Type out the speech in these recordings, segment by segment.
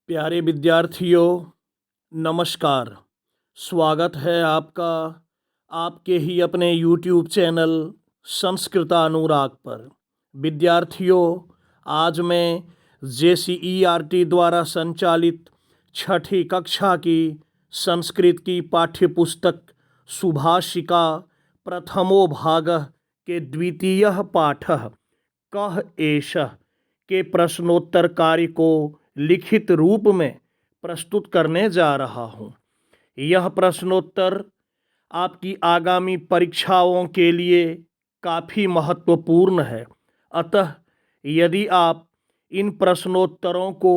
प्यारे विद्यार्थियों, नमस्कार। स्वागत है आपका आपके ही अपने YouTube चैनल संस्कृतानुराग पर। विद्यार्थियों, आज मैं JCERT द्वारा संचालित छठी कक्षा की संस्कृत की पाठ्यपुस्तक सुभाषिका प्रथमो भागः के द्वितीयः पाठः कः एषः के प्रश्नोत्तर कार्य को लिखित रूप में प्रस्तुत करने जा रहा हूँ। यह प्रश्नोत्तर आपकी आगामी परीक्षाओं के लिए काफ़ी महत्वपूर्ण है। अतः यदि आप इन प्रश्नोत्तरों को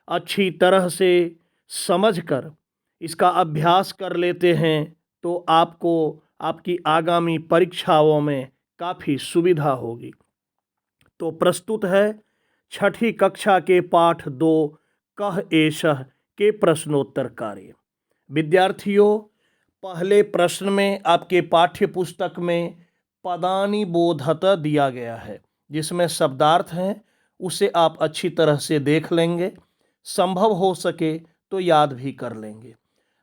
अच्छी तरह से समझकर इसका अभ्यास कर लेते हैं तो आपको आपकी आगामी परीक्षाओं में काफ़ी सुविधा होगी। तो प्रस्तुत है छठी कक्षा के पाठ 2 कः एषः के प्रश्नोत्तर कार्य। विद्यार्थियों, पहले प्रश्न में आपके पाठ्य पुस्तक में पदानि बोधत दिया गया है, जिसमें शब्दार्थ हैं। उसे आप अच्छी तरह से देख लेंगे, संभव हो सके तो याद भी कर लेंगे।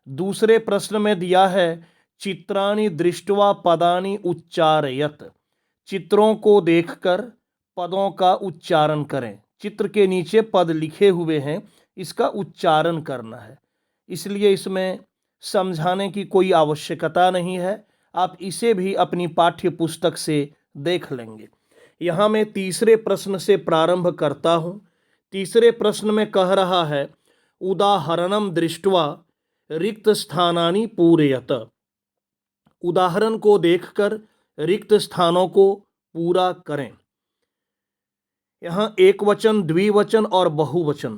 दूसरे प्रश्न में दिया है चित्राणि दृष्ट्वा पदानि उच्चारयत। चित्रों को देखकर पदों का उच्चारण करें। चित्र के नीचे पद लिखे हुए हैं, इसका उच्चारण करना है, इसलिए इसमें समझाने की कोई आवश्यकता नहीं है। आप इसे भी अपनी पाठ्य पुस्तक से देख लेंगे। यहाँ मैं तीसरे प्रश्न से प्रारंभ करता हूँ। तीसरे प्रश्न में कह रहा है उदाहरणम दृष्ट्वा रिक्त स्थानानि पूरयत। उदाहरण को देखकर रिक्त स्थानों को पूरा करें। यहाँ एक वचन, द्विवचन और बहुवचन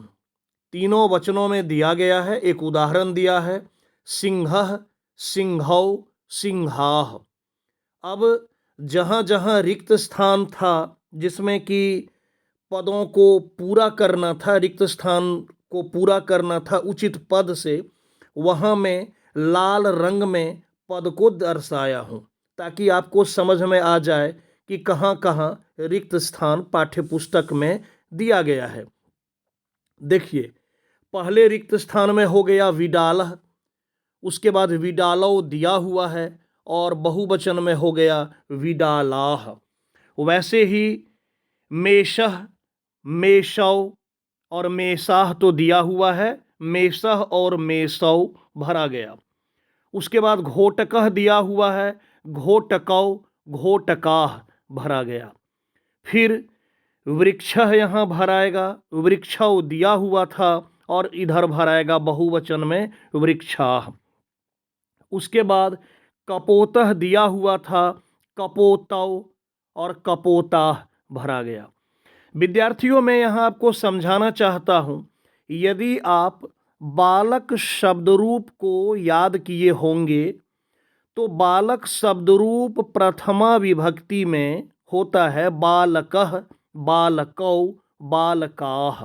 तीनों वचनों में दिया गया है। एक उदाहरण दिया है सिंहः, सिंहौ, सिंहाः। अब जहाँ जहाँ रिक्त स्थान था जिसमें कि पदों को पूरा करना था, रिक्त स्थान को पूरा करना था उचित पद से, वहाँ मैं लाल रंग में पद को दर्शाया हूँ ताकि आपको समझ में आ जाए कि कहाँ कहाँ रिक्त स्थान पाठ्यपुस्तक में दिया गया है। देखिए, पहले रिक्त स्थान में हो गया विडालः, उसके बाद विडालौ दिया हुआ है और बहुवचन में हो गया विडालाः। वैसे ही मेषः, मेषौ और मेषाः तो दिया हुआ है, मेषः और मेषौ भरा गया। उसके बाद घोटकः दिया हुआ है, घोटकौ, घोटकाः भरा गया। फिर वृक्षः यहाँ भराएगा, वृक्षौ दिया हुआ था और इधर भराएगा बहुवचन में वृक्षाः। उसके बाद कपोतः दिया हुआ था, कपोतौ और कपोताः भरा गया। विद्यार्थियों, मैं यहाँ आपको समझाना चाहता हूँ, यदि आप बालक शब्दरूप को याद किए होंगे तो बालक शब्दरूप प्रथमा विभक्ति में होता है बालकः, बालकौ, बालकाः।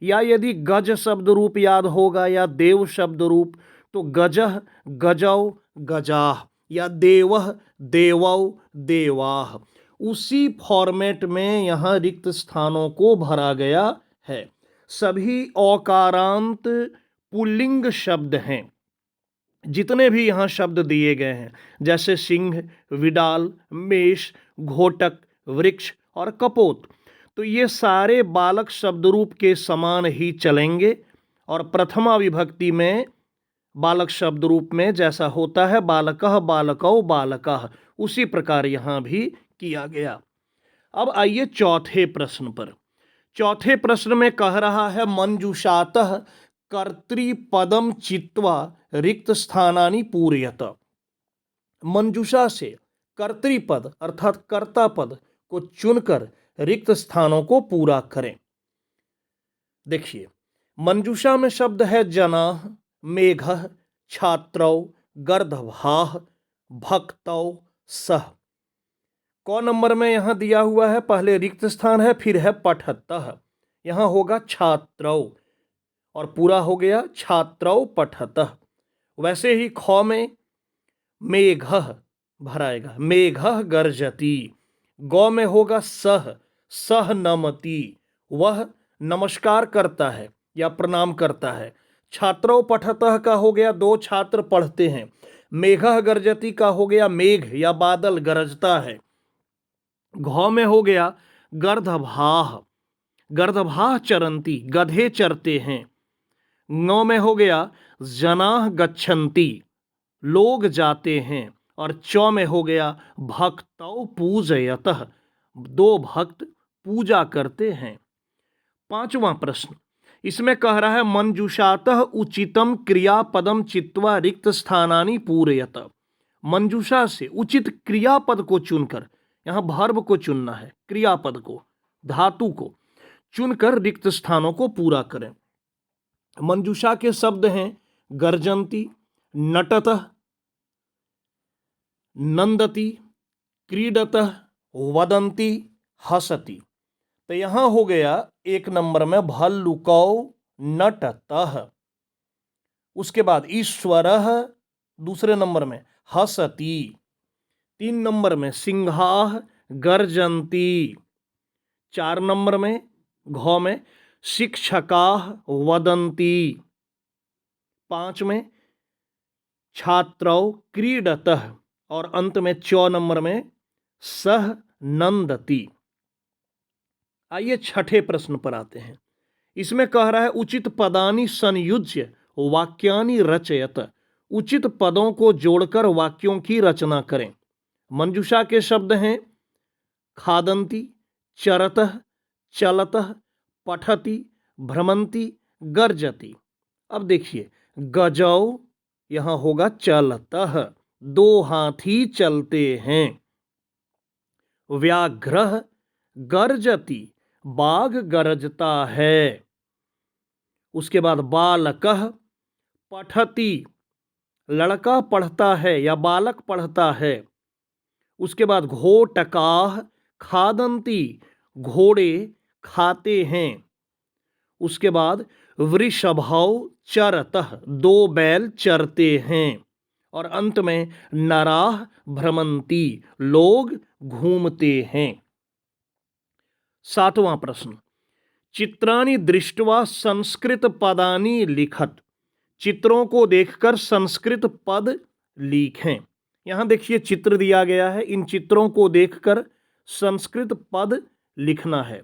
या यदि गज शब्द रूप याद होगा या देव शब्द रूप तो गजः, गजौ, गजाः या देवः, देवौ, देवाः। उसी फॉर्मेट में यहाँ रिक्त स्थानों को भरा गया है। सभी औकारांत पुल्लिंग शब्द हैं। जितने भी यहाँ शब्द दिए गए हैं जैसे सिंह, विडाल, मेष, घोटक, वृक्ष और कपोत, तो ये सारे बालक शब्द रूप के समान ही चलेंगे। और प्रथमा विभक्ति में बालक शब्द रूप में जैसा होता है बालकः, बालकौ, बालकाः, उसी प्रकार यहाँ भी किया गया। अब आइए चौथे प्रश्न पर। चौथे प्रश्न में कह रहा है मंजूषातः कर्तृपदम चित्वा रिक्त स्थानानि पूरयत। मंजूषा से कर्तृपद अर्थात कर्ता पद को चुनकर रिक्त स्थानों को पूरा करें। देखिए, मंजूषा में शब्द है जनाः, मेघः, छात्रौ, गर्दभाः, भक्तौ, सः। क नंबर में यहाँ दिया हुआ है, पहले रिक्त स्थान है, फिर है पठतः, यहाँ होगा छात्रौ और पूरा हो गया छात्रौ पठतः। वैसे ही ख में मेघः भराएगा, मेघः गर्जति। गौ में होगा सह, सह नमति, वह नमस्कार करता है। या प्रणाम करता है। छात्रौ पठतः का हो गया दो छात्र पढ़ते हैं। मेघः गर्जति का हो गया मेघ या बादल गरजता है। घौ में हो गया गर्दभाः, गर्दभाः चरन्ति, गधे चरते हैं। नौ में हो गया जनाः गच्छन्ति, लोग जाते हैं। और चौ में हो गया भक्तौ पूजयतः, दो भक्त पूजा करते हैं। पांचवा प्रश्न, इसमें कह रहा है मंजूषातः उचितम क्रियापदम चित्वा रिक्त स्थानानि पूरयत। मंजूषा से उचित क्रियापद को चुनकर, यहां वर्ब को चुनना है, क्रियापद को, धातु को चुनकर रिक्त स्थानों को पूरा करें। मंजूषा के शब्द हैं गर्जन्ति, नटतः, नंदति, क्रीडतः, वदन्ति, हसति। तो यहां हो गया एक नंबर में भल्लुकौ नटतः। उसके बाद ईश्वरः दूसरे नंबर में हसति। तीन नंबर में सिंहाः गर्जन्ति। चार नंबर में घौ में शिक्षकाः वदन्ति। पांच में छात्रौ क्रीडतः। और अंत में चौ नंबर में सह नंदति। आइए छठे प्रश्न पर आते हैं। इसमें कह रहा है उचित पदानि संयुज्य वाक्यानि रचयत। उचित पदों को जोड़कर वाक्यों की रचना करें। मंजूषा के शब्द हैं खादन्ति, चरतः, चलतः, पठति, भ्रमन्ति, गर्जति। अब देखिए गजौ यहां होगा चलतः, दो हाथी चलते हैं। व्याघ्रः गर्जति, बाघ गरजता है। उसके बाद बालकः पठति, लड़का पढ़ता है या बालक पढ़ता है। उसके बाद घोटकाः खादन्ति, घोड़े खाते हैं। उसके बाद वृषभौ चरतः, दो बैल चरते हैं। और अंत में नराः भ्रमन्ति, लोग घूमते हैं। सातवां प्रश्न, चित्राणि दृष्ट्वा संस्कृत पदानि लिखत। चित्रों को देखकर संस्कृत पद लिखें। यहां देखिए चित्र दिया गया है, इन चित्रों को देखकर संस्कृत पद लिखना है।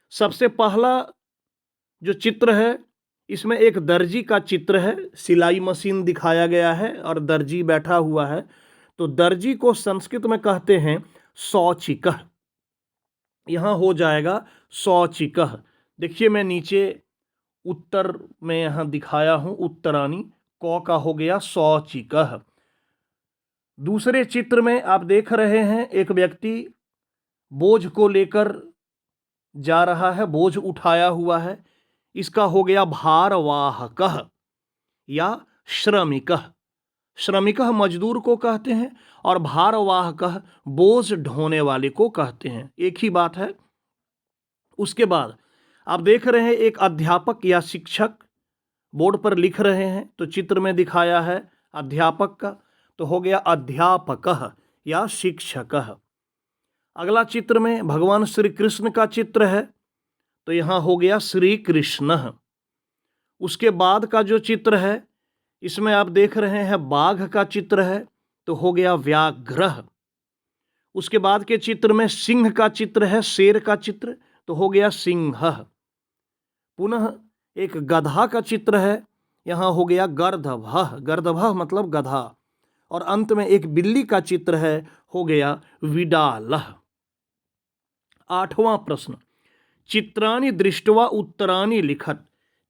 सबसे पहला जो चित्र है इसमें एक दर्जी का चित्र है, सिलाई मशीन दिखाया गया है और दर्जी बैठा हुआ है। तो दर्जी को संस्कृत में कहते हैं शौचिकः। यहां हो जाएगा शौचिकः। देखिए मैं नीचे उत्तर में यहां दिखाया हूं उत्तरानी, कौ का हो गया शौचिकः। दूसरे चित्र में आप देख रहे हैं एक व्यक्ति बोझ को लेकर जा रहा है, बोझ उठाया हुआ है। इसका हो गया भारवाहकः या श्रमिकः। श्रमिकः मजदूर को कहते हैं और भारवाहकः बोझ ढोने वाले को कहते हैं, एक ही बात है। उसके बाद आप देख रहे हैं एक अध्यापक या शिक्षक बोर्ड पर लिख रहे हैं, तो चित्र में दिखाया है अध्यापक का, तो हो गया अध्यापकः या शिक्षकः। अगला चित्र में भगवान श्री कृष्ण का चित्र है, तो यहां हो गया श्री कृष्ण। उसके बाद का जो चित्र है इसमें आप देख रहे हैं बाघ का चित्र है, तो हो गया व्याघ्र। उसके बाद के चित्र में सिंह का चित्र है, शेर का चित्र, तो हो गया सिंह। पुनः एक गधा का चित्र है, यहां हो गया गर्दभः। गर्दभः मतलब गधा। और अंत में एक बिल्ली का चित्र है, हो गया विडालः। आठवां प्रश्न, चित्राणि दृष्ट्वा उत्तराणि लिखत।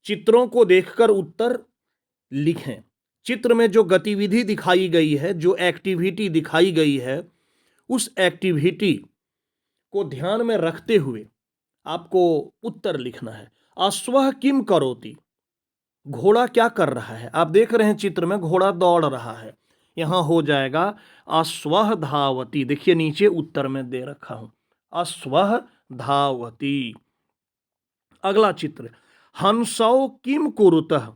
चित्रों को देखकर उत्तर लिखें। चित्र में जो गतिविधि दिखाई गई है, जो एक्टिविटी दिखाई गई है, उस एक्टिविटी को ध्यान में रखते हुए आपको उत्तर लिखना है। अश्वः किम करोति, घोड़ा क्या कर रहा है। आप देख रहे हैं चित्र में घोड़ा दौड़ रहा है, यहां हो जाएगा अश्वः धावति। देखिए नीचे उत्तर में दे रखा हूं, अश्वः धावति। अगला चित्र, हंसौ किम कुरुतः।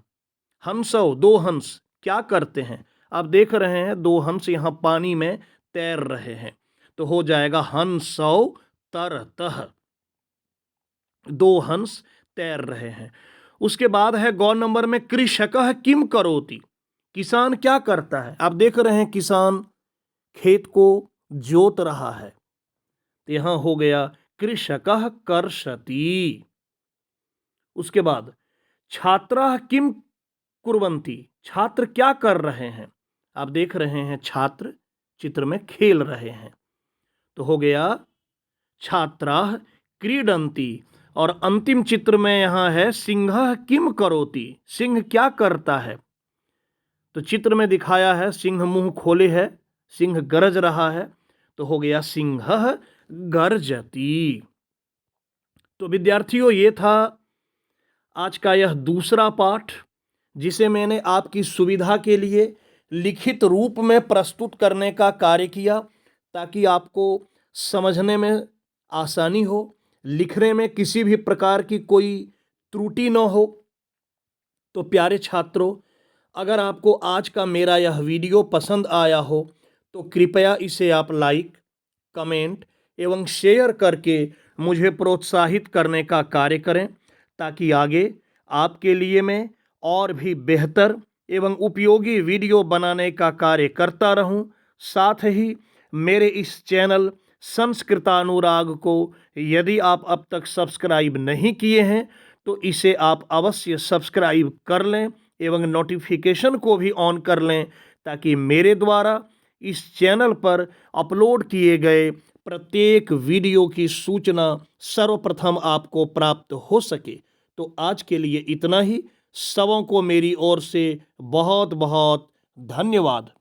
हंसौ, दो हंस क्या करते हैं। आप देख रहे हैं दो हंस यहां पानी में तैर रहे हैं, तो हो जाएगा हंसौ तरतः, दो हंस तैर रहे हैं। उसके बाद है गौ नंबर में कृषकः किम करोति, किसान क्या करता है। आप देख रहे हैं किसान खेत को जोत रहा है, तो यहां हो गया कृषकः कर्षति। उसके बाद छात्राः किम कुर्वन्ति, छात्र क्या कर रहे हैं। आप देख रहे हैं छात्र चित्र में खेल रहे हैं, तो हो गया छात्राः क्रीडन्ति। और अंतिम चित्र में यहां है सिंहः किम करोति, सिंह क्या करता है। तो चित्र में दिखाया है सिंह मुंह खोले है, सिंह गरज रहा है, तो हो गया सिंहः गर्जति। तो विद्यार्थियों, ये था आज का यह दूसरा पाठ, जिसे मैंने आपकी सुविधा के लिए लिखित रूप में प्रस्तुत करने का कार्य किया, ताकि आपको समझने में आसानी हो, लिखने में किसी भी प्रकार की कोई त्रुटि न हो। तो प्यारे छात्रों, अगर आपको आज का मेरा यह वीडियो पसंद आया हो तो कृपया इसे आप लाइक, कमेंट एवं शेयर करके मुझे प्रोत्साहित करने का कार्य करें, ताकि आगे आपके लिए मैं और भी बेहतर एवं उपयोगी वीडियो बनाने का कार्य करता रहूं। साथ ही मेरे इस चैनल संस्कृतानुराग को यदि आप अब तक सब्सक्राइब नहीं किए हैं तो इसे आप अवश्य सब्सक्राइब कर लें एवं नोटिफिकेशन को भी ऑन कर लें, ताकि मेरे द्वारा इस चैनल पर अपलोड किए गए प्रत्येक वीडियो की सूचना सर्वप्रथम आपको प्राप्त हो सके। तो आज के लिए इतना ही। सबों को मेरी ओर से बहुत बहुत धन्यवाद।